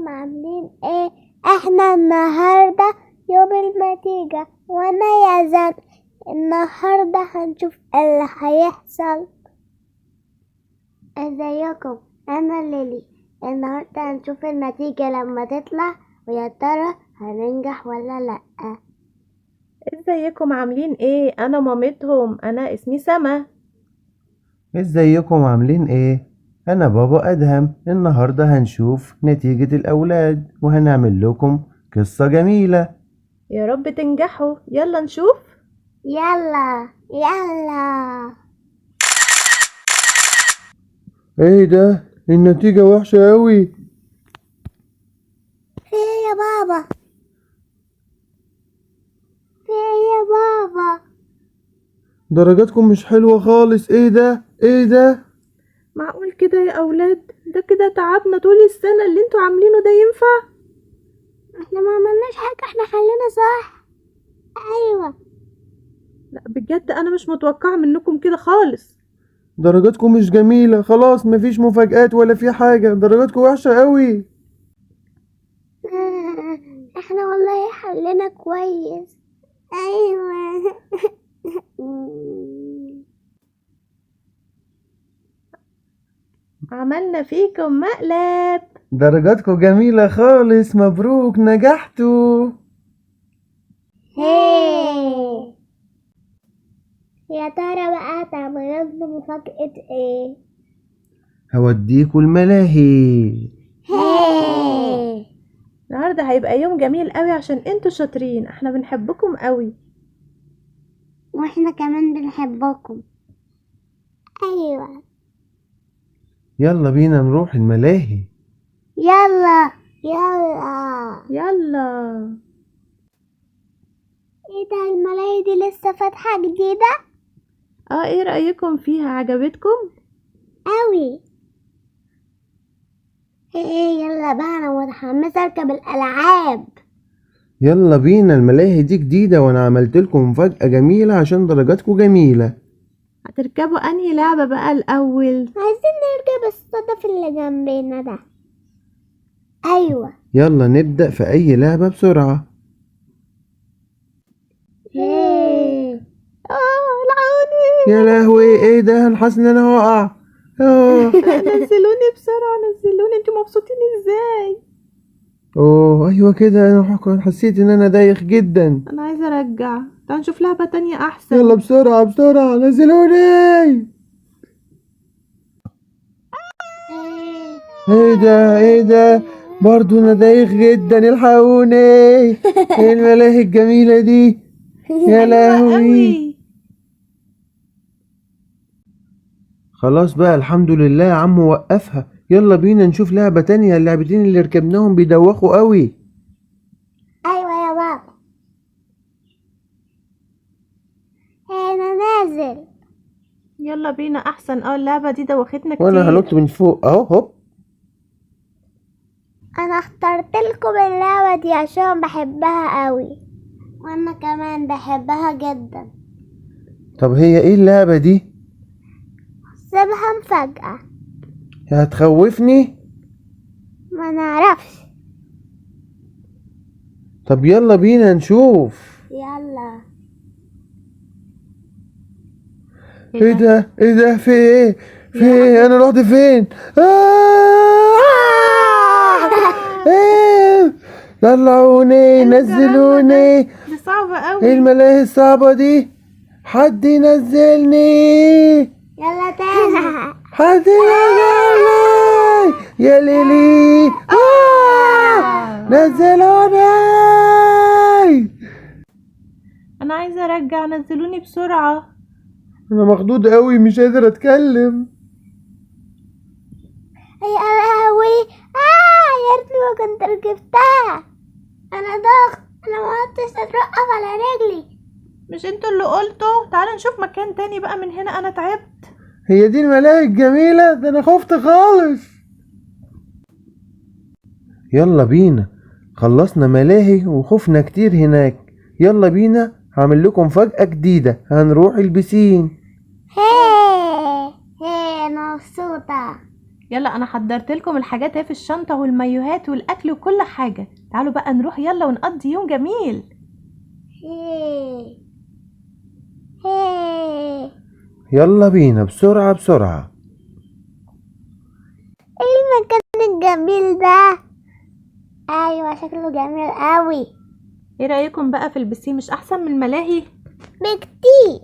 ازيكم عاملين ايه؟ احنا النهاردة يوم النتيجة وانا يا زن النهاردة هنشوف اللي هيحصل. ازيكم، انا ليلي. النهاردة هنشوف النتيجة لما تطلع ويا ترى هننجح ولا لأ. ازيكم عاملين ايه؟ انا مامتهم، انا اسمي سما. ازيكم عاملين ايه؟ انا بابا ادهم. النهاردة هنشوف نتيجة الاولاد وهنعمل لكم قصة جميلة. يا رب تنجحوا، يلا نشوف. يلا يلا. ايه ده؟ النتيجة وحشة اوي. في ايه يا بابا؟ في ايه يا بابا؟ درجاتكم مش حلوة خالص. ايه ده؟ ايه ده؟ معقول كده يا اولاد؟ ده كده تعبنا طول السنة، اللي انتوا عاملينه ده ينفع؟ احنا ما عملناش حاجة، احنا خلينا صح. ايوه. لا بجد انا مش متوقعة منكم كده خالص. درجاتكم مش جميلة خلاص، مفيش مفاجآت ولا في حاجة. درجاتكم وحشة اوي. احنا والله حلنا كويس. ايوه. عملنا فيكم مقلب. درجاتكم جميلة خالص، مبروك نجحتوا. هي يا ترى بقى تعملوا لنا مفاجأة ايه؟ هوديكوا الملاهي. هي النهارده هيبقى يوم جميل قوي عشان انتوا شاطرين، احنا بنحبكم قوي. واحنا كمان بنحبكم. ايوه. يلا بينا نروح الملاهي. يلا يلا. يلا. ايه ده، الملاهي دي لسه فاتحة جديدة ايه رأيكم فيها؟ عجبتكم؟ قوي. ايه يلا بقى، انا متحمسة اركب الالعاب. يلا بينا، الملاهي دي جديدة وانا عملت لكم مفاجأة جميلة عشان درجاتكم جميلة. هتركبوا انهي لعبة بقى الاول؟ عايزين نركب الصدف اللي جنبنا ده. ايوه. يلا نبدأ في اي لعبة بسرعة. العوني. يا لهوي، ايه ده؟ انا حاسس ان انا هقع. نزلوني بسرعة، نزلوني. انتوا مبسوطين ازاي؟ اوه ايوه كده، انا حسيت ان انا دايخ جدا. انا عايزة ارجع. تعال نشوف لعبة تانية احسن. يلا بسرعة بسرعة، نزلوني. ايه ده؟ ايه ده؟ برضو انا دايخ جدا، الحقوني. ايه الملاهي الجميلة دي؟ يا لهوي. قوي. خلاص بقى، الحمد لله يا عم وقفها. يلا بينا نشوف لعبة تانية، اللعبتين اللي ركبناهم بيدوخوا قوي. ايوه يا بابا. انا نازل. يلا بينا احسن. اللعبة دي دوختنا كتير. وانا هنط من فوق اهو، هوب. انا اخترت لكم اللعبة دي عشان بحبها قوي، وانا كمان بحبها جدا. طب هي ايه اللعبة دي؟ سيبها مفاجأة. هتخوفني. ما نعرفش. طب يلا بينا نشوف. يلا. ايه ده؟ ايه ده؟ في ايه؟ في ايه؟ انا رحت فين؟ ايه؟ طلعوني، نزلوني. دي صعبة ايه قوي. الملاهي الصعبة دي؟ حد ينزلني. يلا تاني. حد ينزلني يا ليلي. نزلوني. انا عايزة ارجع، نزلوني بسرعة. انا مخضوض قوي، مش قادر اتكلم. يا لهوي. يا ريتني ما كنت ركبتها. انا ضغط، انا ما عدتش اترقب على رجلي. مش انتوا اللي قلتوا؟ تعالوا نشوف مكان تاني بقى، من هنا انا تعبت. هي دي الملاهي الجميلة؟ ده انا خفت خالص. يلا بينا، خلصنا ملاهي وخفنا كتير هناك. يلا بينا، هعمل لكم مفاجأة جديدة، هنروح البسين. هي انا مبسوطة. يلا انا حضرت لكم الحاجات اهي في الشنطة والمايوهات والاكل وكل حاجة. تعالوا بقى نروح يلا ونقضي يوم جميل. هي هي يلا بينا بسرعة بسرعة. ايه المكان الجميل ده؟ ايوه شكله جميل قوي ايه رأيكم بقى في البسين؟ مش احسن من الملاهي؟ بكتير.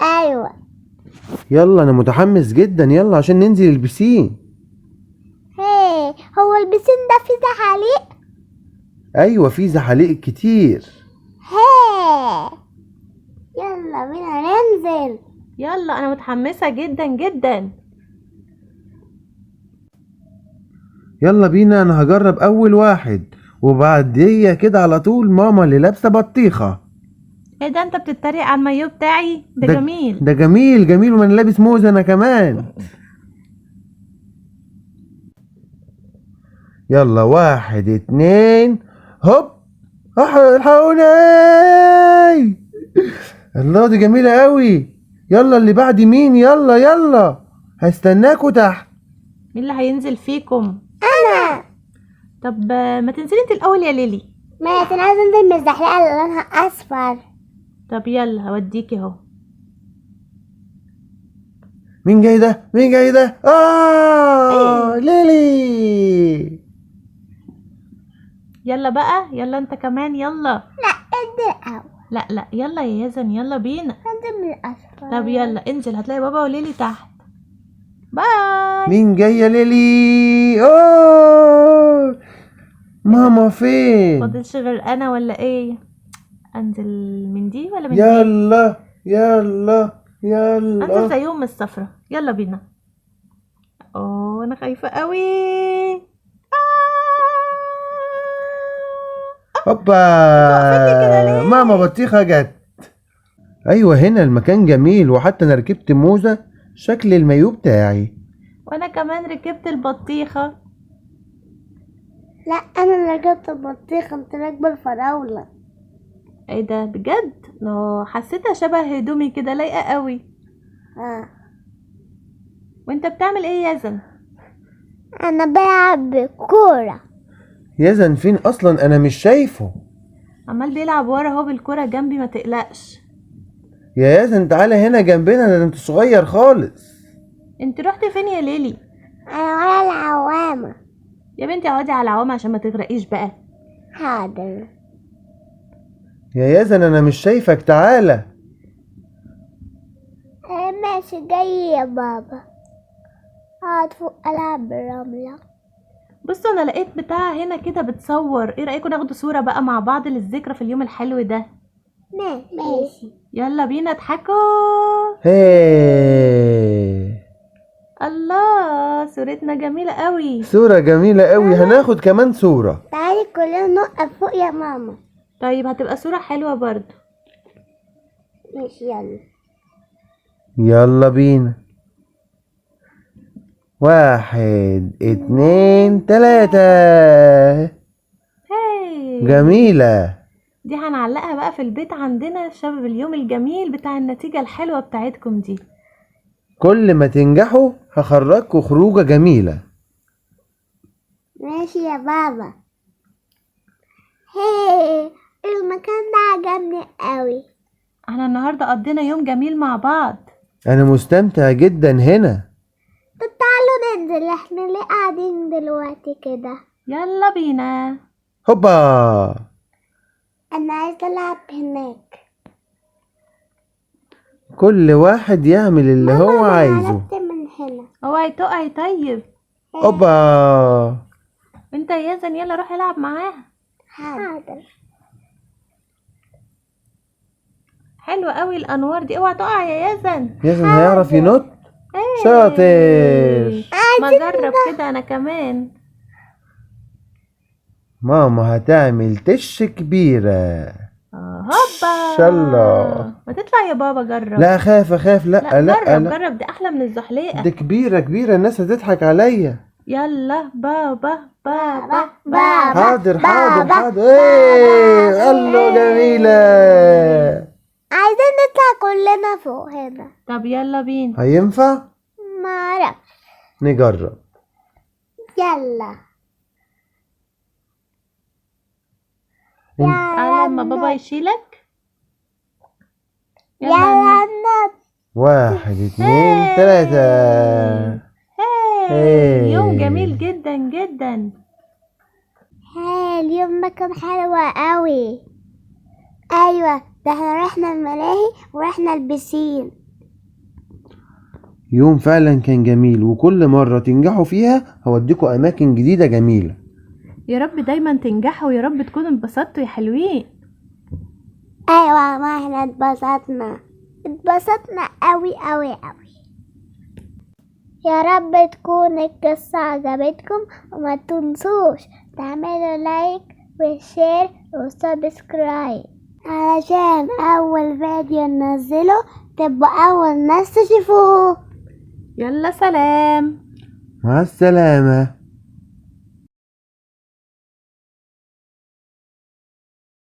ايوه يلا أنا متحمس جدا، يلا عشان ننزل البسين. هي هو البسين ده فيه زحاليق؟ أيوة في زحاليق كتير. هي يلا بينا ننزل. يلا انا متحمسة جدا جدا. يلا بينا، أنا هجرب أول واحد وبعديه كده على طول ماما اللي لابسة بطيخة. ايه ده، انت بتتريق على المايو بتاعي؟ ده جميل. ده جميل جميل، وأنا لابس موزة أنا كمان. يلا 1 2 هوب. الحقوني. الله دي جميلة قوي. يلا اللي بعد مين؟ يلا يلا هستناكوا تحت. مين اللي هينزل فيكم؟ انا طب ما تنزلي انت الاول يا ليلي. ماشي، انا عايزه انزل من الزحلقه اللي لونها اصفر. طب يلا هوديكي اهو. مين جاي ده؟ مين جاي ده؟ ليلي. يلا بقى، يلا انت كمان يلا. لا انزل الاول. لا لا يلا يا يزن، يلا بينا. انزل من الاصفر. طب يلا انزل، هتلاقي بابا وليلي تحت. باي. مين جاي يا ليلي؟ ماما فين؟ فاضلش غير انا ولا ايه؟ انزل من دي ولا من دي؟ يلا يلا انزل يلا. زيهم من الصفرة. يلا بينا. اوه انا خايفة قوي. هوبا. كده ليه؟ ماما بطيخة جت. ايوه هنا المكان جميل، وحتى انا ركبت موزة شكل المايو بتاعي. وانا كمان ركبت البطيخة. لا انا اللي جبت البطيخه، انت راكبه الفراوله. ايه ده بجد؟ حسيتها شبه هدومي كده، لايقة قوي. وانت بتعمل ايه يا يزن؟ انا بلعب بالكوره. يزن فين اصلا؟ انا مش شايفه. عمال بيلعب ورا اهو بالكرة جنبي، ما تقلقش. يا يزن تعالى هنا جنبنا، ده انت صغير خالص. انت رحتي فين يا ليلي؟ انا ورا العوامه. يا بنتي اقعدي على العوامة عشان ما تغرقيش بقى. حاضر. يا يزن انا مش شايفك، تعالى. ماشي جاي يا بابا. اقعد فوق العب بالرمله. بصوا انا لقيت بتاع هنا كده بتصور، ايه رأيكم ناخد صورة بقى مع بعض للذكرى في اليوم الحلو ده؟ ماشي. يلا بينا اضحكوا. هي الله صورتنا جميلة قوي. صورة جميلة قوي، هناخد كمان صورة. تعالي كلنا نقف فوق يا ماما. طيب هتبقى صورة حلوة برضو. ماشي يلا. يلا بينا. 1 2 3. هاي جميلة. دي هنعلقها بقى في البيت عندنا شباب اليوم الجميل بتاع النتيجة الحلوة بتاعتكم دي. كل ما تنجحوا هخرجكوا خروجة جميلة. ماشي يا بابا. هي المكان ده عجبني قوي. احنا النهاردة قضينا يوم جميل مع بعض. أنا مستمتع جدا هنا. طب تعالوا ننزل، احنا ليه قاعدين دلوقتي كده؟ يلا بينا. هوبا. انا عايزه العب هناك. كل واحد يعمل اللي هو أنا عايزه. عرفت من هنا. اوعي تقعي طيب. هوبا. انت يا يزن يلا روح العب معاها. حاضر. حلوة قوي الانوار دي، اوعى تقع يا يزن. يزن هيعرف ينط. هاي. شاطر. ما اجرب كده انا كمان. ماما هتعمل تش كبيرة. هوبا. شالله. ما تطلع يا بابا جرب. لا اخاف لا لا لا جرب لا. جرب، دي احلى من الزحليقة. دي كبيرة كبيرة، الناس هتضحك عليا. يلا بابا بابا بابا. حاضر حاضر بابا. حاضر. ايه الله جميلة. عايزين نطلع كلنا فوق هنا. طب يلا بينا. هينفع؟ ما اعرف. نجرب. يلا تعالى لما بابا يشيلك. يلا نط. 1 2 3. هاي يوم جميل جدا جدا. اليوم ده كان حلو قوي. ايوه، ده احنا رحنا الملاهي ورحنا البسين. يوم فعلا كان جميل، وكل مرة تنجحوا فيها هوديكوا أماكن جديدة جميلة. يا رب دايما تنجحوا، ويا رب تكونوا انبسطتوا يا حلوين. ايوه، ما احنا اتبسطنا قوي قوي قوي. يا رب تكون القصة عجبتكم، وما تنسوش تعملوا لايك وشير وسبسكرايب علشان اول فيديو ننزله تبقوا اول ناس تشوفوه. يلا سلام. مع السلامة.